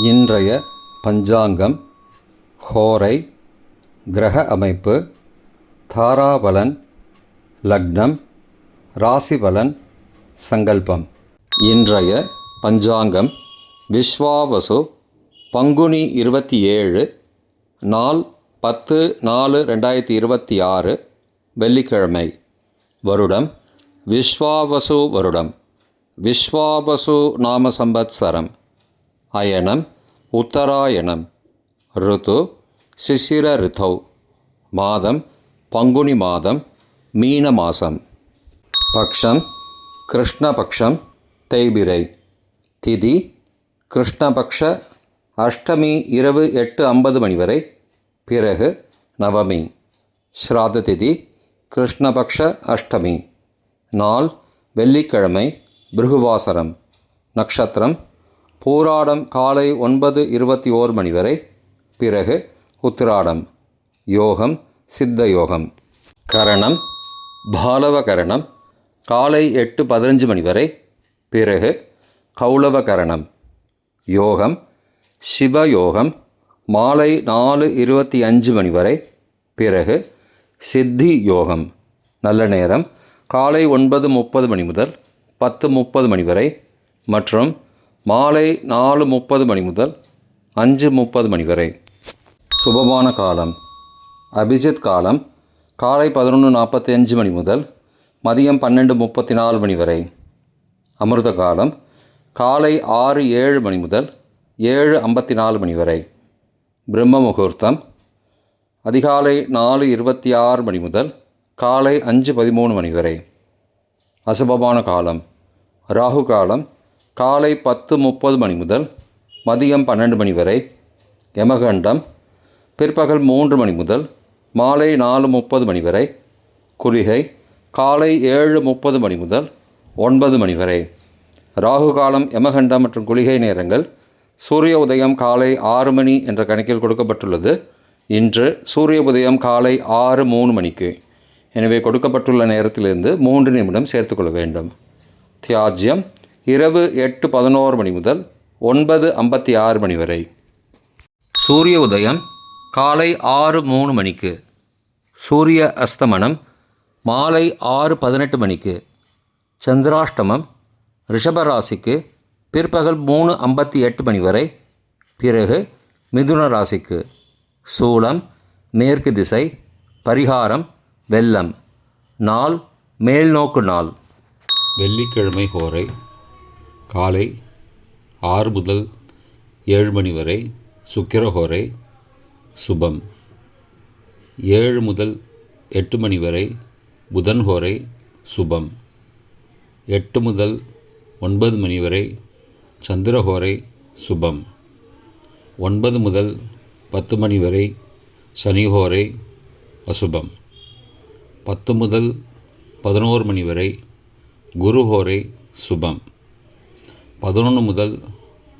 இன்றைய பஞ்சாங்கம், ஹோரை, கிரக அமைப்பு, தாராபலன், லக்னம், ராசிபலன், சங்கல்பம். இன்றைய பஞ்சாங்கம் விஸ்வாவசு, பங்குனி 27, நாள் 10/4/2026, வெள்ளிக்கிழமை. வருடம் விஸ்வாவசு வருடம். விஸ்வாவசு நாம சம்பத்சரம். அயனம் உத்தராயணம். ருத்து சிசிர ரித்தௌ. மாதம் பங்குனி மாதம், மீன மாதம். பக்ஷம் கிருஷ்ணபக்ஷம், தேய்பிரை. திதி கிருஷ்ணபக்ஷ அஷ்டமி இரவு 8:50 மணி வரை, பிறகு நவமி. ஸ்ராத்த திதி கிருஷ்ணபக்ஷ அஷ்டமி. நாள் வெள்ளிக்கிழமை, பிருகுவாசரம். நட்சத்திரம் பூராடம் காலை 9:21 மணி வரை, பிறகு உத்திராடம். யோகம் சித்த யோகம். கரணம் பாலவ கரணம் காலை 8:15 மணி வரை, பிறகு கௌளவ கரணம். யோகம் சிவயோகம் மாலை 4:25 மணி வரை, பிறகு சித்தி யோகம். நல்ல நேரம் காலை 9:30 மணி முதல் 10:30 மணி வரை மற்றும் மாலை 4:30 மணி முதல் 5:30 மணி வரை. சுபமான காலம் அபிஜித் காலம் காலை 11:45 மணி முதல் மதியம் 12:34 மணி வரை. அமிர்த காலம் காலை 6:07 மணி முதல் 7:54 மணி வரை. பிரம்ம முகூர்த்தம் அதிகாலை 4:26 மணி முதல் காலை 5:13 மணி வரை. அசுபமான காலம் ராகு காலம் காலை 10:30 மணி முதல் மதியம் 12 மணி வரை. யமகண்டம் பிற்பகல் 3 மணி முதல் மாலை 4:30 மணி வரை. குளிகை காலை 7:30 மணி முதல் 9 மணி வரை. ராகு காலம், யமகண்டம் மற்றும் குளிகை நேரங்கள் சூரிய உதயம் காலை 6 மணி என்ற கணக்கில் கொடுக்கப்பட்டுள்ளது. இன்று சூரிய உதயம் காலை 6:03 மணிக்கு. எனவே கொடுக்கப்பட்டுள்ள நேரத்திலிருந்து 3 நிமிடம் சேர்த்துக்கொள்ள வேண்டும். தியாஜ்யம் இரவு 8:11 மணி முதல் 9:56 மணி வரை. சூரிய உதயம் காலை 6:03 மணிக்கு. சூரிய அஸ்தமனம் மாலை 6:18 மணிக்கு. சந்திராஷ்டமம் ரிஷபராசிக்கு பிற்பகல் 3:58 மணி வரை, பிறகு மிதுன ராசிக்கு. சூலம் மேற்கு திசை. பரிகாரம் வெள்ளம். நாள் மேல்நோக்கு நாள். வெள்ளிக்கிழமை ஹோரை காலை 6 முதல் 7 மணி வரை, சுக்கிரஹோரை சுபம். 7 முதல் 8 மணி வரை, புதன்ஹோரை சுபம். 8 முதல் 9 மணி வரை, சந்திரஹோரை சுபம். 9 முதல் 10 மணி வரை, சனிஹோரை அசுபம். 10 முதல் 11 மணி வரை, குருஹோரை சுபம். 11 முதல்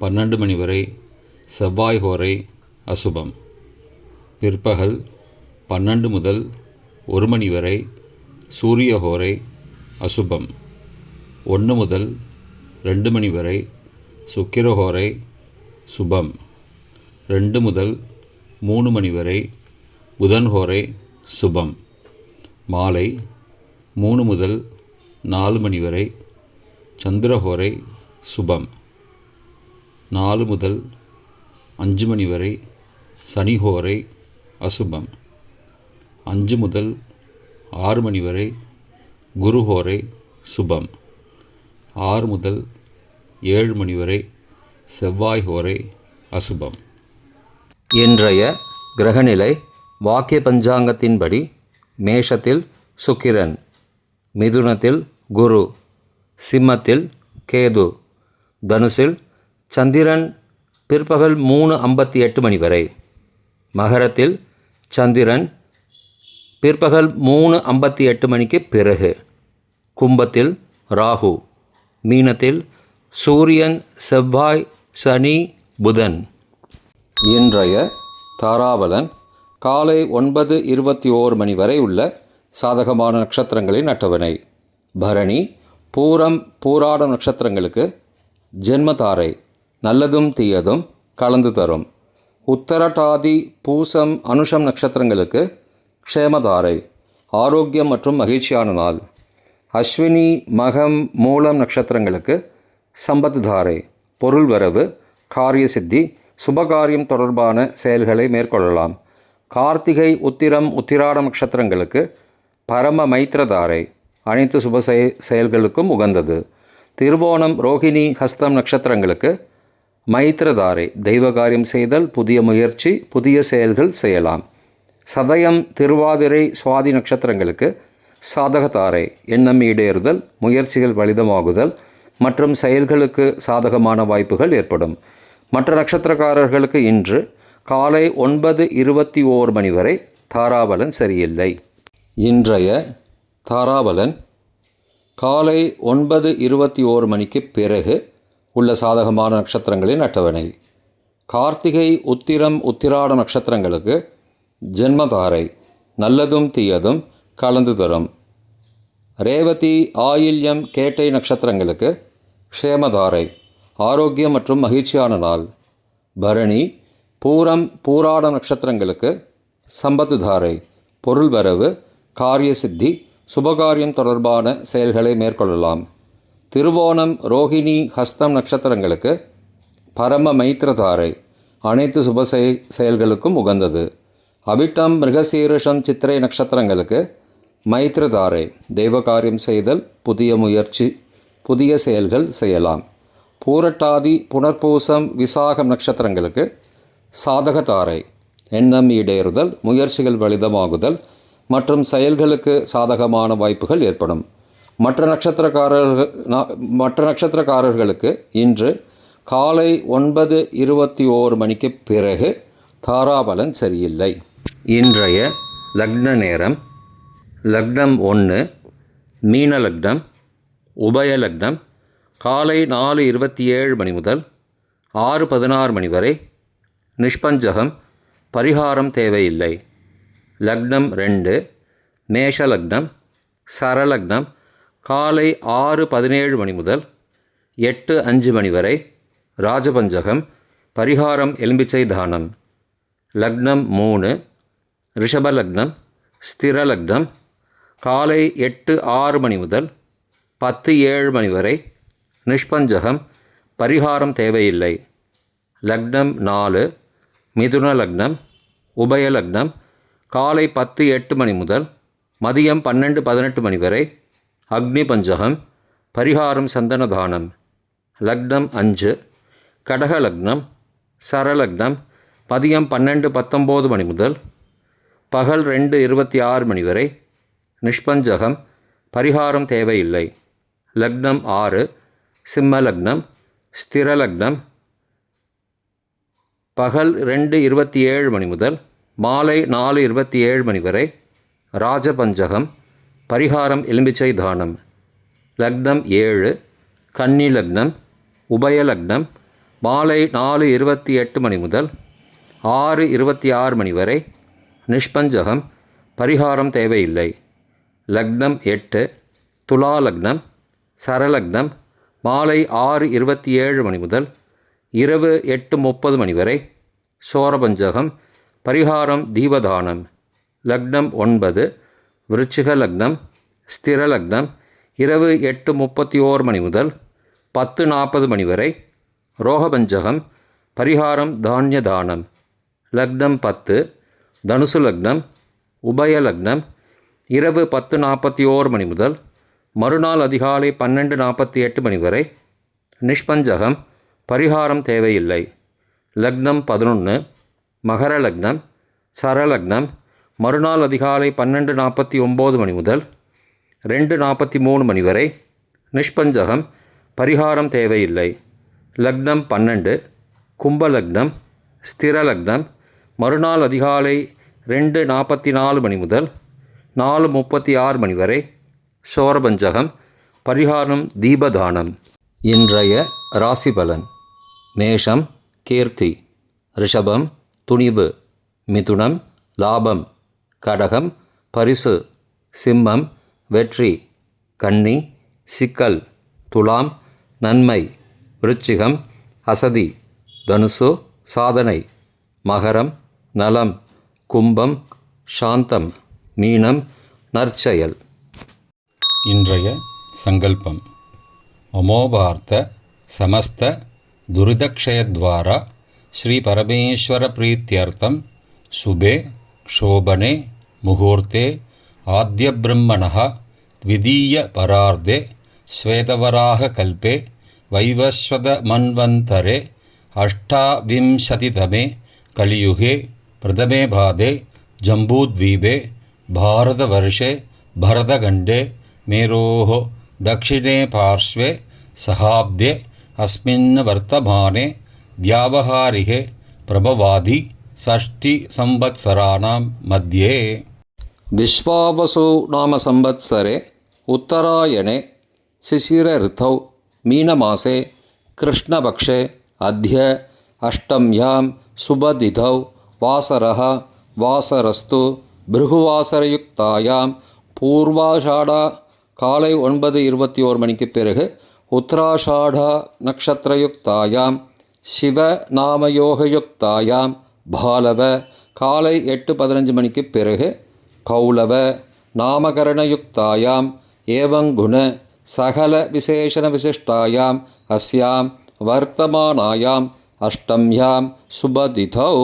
12 மணி வரை, செவ்வாய் ஹோரை அசுபம். பிற்பகல் 12 முதல் 1 மணி வரை, சூரிய ஹோரை அசுபம். 1 முதல் 2 மணி வரை, சுக்கிரஹோரை சுபம். 2 முதல் 3 மணி வரை, புதன்ஹோரை சுபம். மாலை 3 முதல் 4 மணி வரை, சந்திரஹோரை சுபம். 4 முதல் 5 மணி வரை, சனிஹோரை அசுபம். 5 முதல் 6 மணி வரை, குருஹோரை சுபம். 6 முதல் 7 மணி வரை, செவ்வாய் ஹோரை அசுபம். இன்றைய கிரகநிலை வாக்கிய பஞ்சாங்கத்தின்படி மேஷத்தில் சுக்கிரன், மிதுனத்தில் குரு, சிம்மத்தில் கேது, தனுசில் சந்திரன் பிற்பகல் 3:58 மணி வரை. மகரத்தில் சந்திரன் பிற்பகல் 3:58 மணிக்கு பிறகு. கும்பத்தில் ராகு, மீனத்தில் சூரியன், செவ்வாய், சனி, புதன். இன்றைய தாராபலன் காலை 9:21 மணி வரை உள்ள சாதகமான நட்சத்திரங்களின் அட்டவணை. பரணி, பூரம், பூராடம் நட்சத்திரங்களுக்கு ஜென்மதாரை நல்லதும் தீயதும் கலந்து தரும். உத்தரட்டாதி பூசம் அனுஷம் நட்சத்திரங்களுக்கு க்ஷேமதாரை, ஆரோக்கியம் மற்றும் மகிழ்ச்சியான நாள். அஸ்வினி மகம் மூலம் நட்சத்திரங்களுக்கு சம்பத் தாரை, பொருள் வரவு, காரிய சித்தி, சுபகாரியம் தொடர்பான செயல்களை மேற்கொள்ளலாம். கார்த்திகை உத்திரம் உத்திராடம் நட்சத்திரங்களுக்கு பரம மைத்திரதாரை, அனைத்து சுப செயல்களுக்கும் உகந்தது. திருவோணம் ரோகிணி ஹஸ்தம் நட்சத்திரங்களுக்கு மைத்திரதாரை, தெய்வ காரியம் செய்தல், புதிய முயற்சி, புதிய செயல்கள் செய்யலாம். சதயம் திருவாதிரை சுவாதி நட்சத்திரங்களுக்கு சாதகதாரை, எண்ணம் ஈடேறுதல், முயற்சிகள் பலிதமாகுதல் மற்றும் செயல்களுக்கு சாதகமான வாய்ப்புகள் ஏற்படும். மற்ற நட்சத்திரக்காரர்களுக்கு இன்று காலை 9:21 மணி வரை தாராபலன் சரியில்லை. இன்றைய தாராபலன் காலை 9:21 மணிக்கு பிறகு உள்ள சாதகமான நட்சத்திரங்களின் அட்டவணை. கார்த்திகை உத்திரம் உத்திராட நட்சத்திரங்களுக்கு ஜென்மதாரை, நல்லதும் தீயதும் கலந்து தரும். ரேவதி ஆயில்யம் கேட்டை நட்சத்திரங்களுக்கு க்ஷேமதாரை, ஆரோக்கியம் மற்றும் மகிழ்ச்சியான நாள். பரணி பூரம் பூராட நட்சத்திரங்களுக்கு சம்பத்து தாரை, பொருள் வரவு, காரிய சித்தி, சுபகாரியம் தொடர்பான செயல்களை மேற்கொள்ளலாம். திருவோணம் ரோகிணி ஹஸ்தம் நட்சத்திரங்களுக்கு பரம மைத்திரதாரை, அனைத்து சுப செயல்களுக்கும் உகந்தது. அவிட்டம் மிருகசீரிஷம் சித்திரை நட்சத்திரங்களுக்கு மைத்திரதாரை, தெய்வ காரியம் செய்தல், புதிய முயற்சி, புதிய செயல்கள் செய்யலாம். பூரட்டாதி புனர்பூசம் விசாகம் நட்சத்திரங்களுக்கு சாதகதாரை, எண்ணம் ஈடேறுதல், முயற்சிகள் பலிதமாகுதல் மற்றும் செயல்களுக்கு சாதகமான வாய்ப்புகள் ஏற்படும். மற்ற நட்சத்திரக்காரர்களுக்கு இன்று காலை 9:21 மணிக்கு பிறகு தாராபலன் சரியில்லை. இன்றைய லக்ன நேரம் லக்னம் 1 மீன லக்னம், உபய லக்னம் காலை 4:27 மணி முதல் 6:16 மணி வரை, நிஷ்பஞ்சகம், பரிகாரம் தேவையில்லை. லக்னம் 2 மேஷ லக்னம், சரலக்னம் காலை 6:17 மணி முதல் 8:05 மணி வரை, ராஜபஞ்சகம், பரிகாரம் எலும்பிச்சை தானம். லக்னம் 3 ரிஷப லக்னம், ஸ்திர லக்னம் காலை 8:06 மணி முதல் 10:07 மணி வரை, நிஷ்பஞ்சகம், பரிகாரம் தேவையில்லை. லக்னம் 4 மிதுன லக்னம், உபய லக்னம் காலை 10:08 மணி முதல் மதியம் 12:18 மணி வரை, அக்னி பஞ்சகம், பரிகாரம் சந்தன தானம். லக்னம் 5 கடக லக்னம், சரலக்னம் மதியம் 12:19 மணி முதல் பகல் 2:26 மணி வரை, நிஷ்பஞ்சகம், பரிகாரம் தேவையில்லை. லக்னம் 6 சிம்ம லக்னம், ஸ்திர லக்னம் பகல் 2:27 மணி முதல் மாலை 4:27 மணி வரை, ராஜபஞ்சகம், பரிகாரம் எலும்பிச்சை தானம். லக்னம் 7 கன்னி லக்னம், உபய லக்னம் மாலை 4:28 மணி முதல் 6:26 மணி வரை, நிஷ்பஞ்சகம், பரிகாரம் தேவையில்லை. லக்னம் 8 துலா லக்னம், சரலக்னம் மாலை 6:27 மணி முதல் இரவு 8:30 மணி வரை, சோரபஞ்சகம், பரிகாரம் தீபதானம். லக்னம் 9 விருச்சிக லக்னம், ஸ்திர லக்னம் இரவு 8:31 மணி முதல் 10:40 மணி வரை, ரோகபஞ்சகம், பரிகாரம் தானிய தானம். லக்னம் 10 தனுசு லக்னம், உபய லக்னம் இரவு 10:41 மணி முதல் மறுநாள் அதிகாலை 12:48 மணி வரை, நிஷ்பஞ்சகம், பரிகாரம் தேவையில்லை. லக்னம் 11 மகர லக்னம், சரலக்னம் மறுநாள் அதிகாலை 12:49 மணி முதல் 2:43 மணி வரை, நிஷ்பஞ்சகம், பரிகாரம் தேவையில்லை. லக்னம் 12 கும்பலக்னம், ஸ்திர லக்னம் மறுநாள் அதிகாலை 2:44 மணி முதல் 4:36 மணி வரை, சோரபஞ்சகம், பரிகாரம் தீபதானம். இன்றைய ராசிபலன் மேஷம் கீர்த்தி, ரிஷபம் துணிவு, மிதுனம் லாபம், கடகம் பரிசு, சிம்மம் வெற்றி, கன்னி சிக்கல், துலாம் நன்மை, விருச்சிகம் அசதி, தனுசு சாதனை மகரம், நலம், கும்பம், சாந்தம், மீனம், நற்செயல். இன்றைய சங்கல்பம். மமோபார்த்த சமஸ்த துரிதக்ஷயத்வாரா ஸ்ரீ பரமேஸ்வர பிரீத்தியர்த்தம் சுபே க்ஷோபனே முகூர்த்தே ஆத்யபிரம்மணः த்விதீய பரார்த்தே ஸ்வேதவராக கல்பே வைவஸ்வத மன்வந்தரே அஷ்டாவிம்சதிதமே கலியுகே பிரதமே பாதே ஜம்பூத்வீபே பாரதவர்ஷே பரதகண்டே मेरोः दक्षिणे पार्श्वे सहाब्दे अस्मिन् वर्तमाने व्यावहारिके प्रभवादि षष्टिसंवत्सराणां मध्ये विश्वावसु नाम संवत्सरे उत्तरायणे शिशिर ऋतौ मीनमासे कृष्णपक्षे अद्य अष्टम्यां सुबदिथौ वासरः वासरस्तु भृगुवासरयुक्तायां பூர்வாஷாடா காலை 9:21 மணிக்கு பிறகு உத்தராஷாடா நக்ஷத்திரயுக்தாயாம் சிவ நாமயோகயுக்தாயாம் பாலவ காலை 8:15 மணிக்கு பிறகு கௌலவ நாமகரணயுக்தாயாம் ஏவங்குண சகல விசேஷண விசிஷ்டாயாம் அஸ்யாம் வர்த்தமானாயாம் அஷ்டம்யாம் சுபதிதௌ.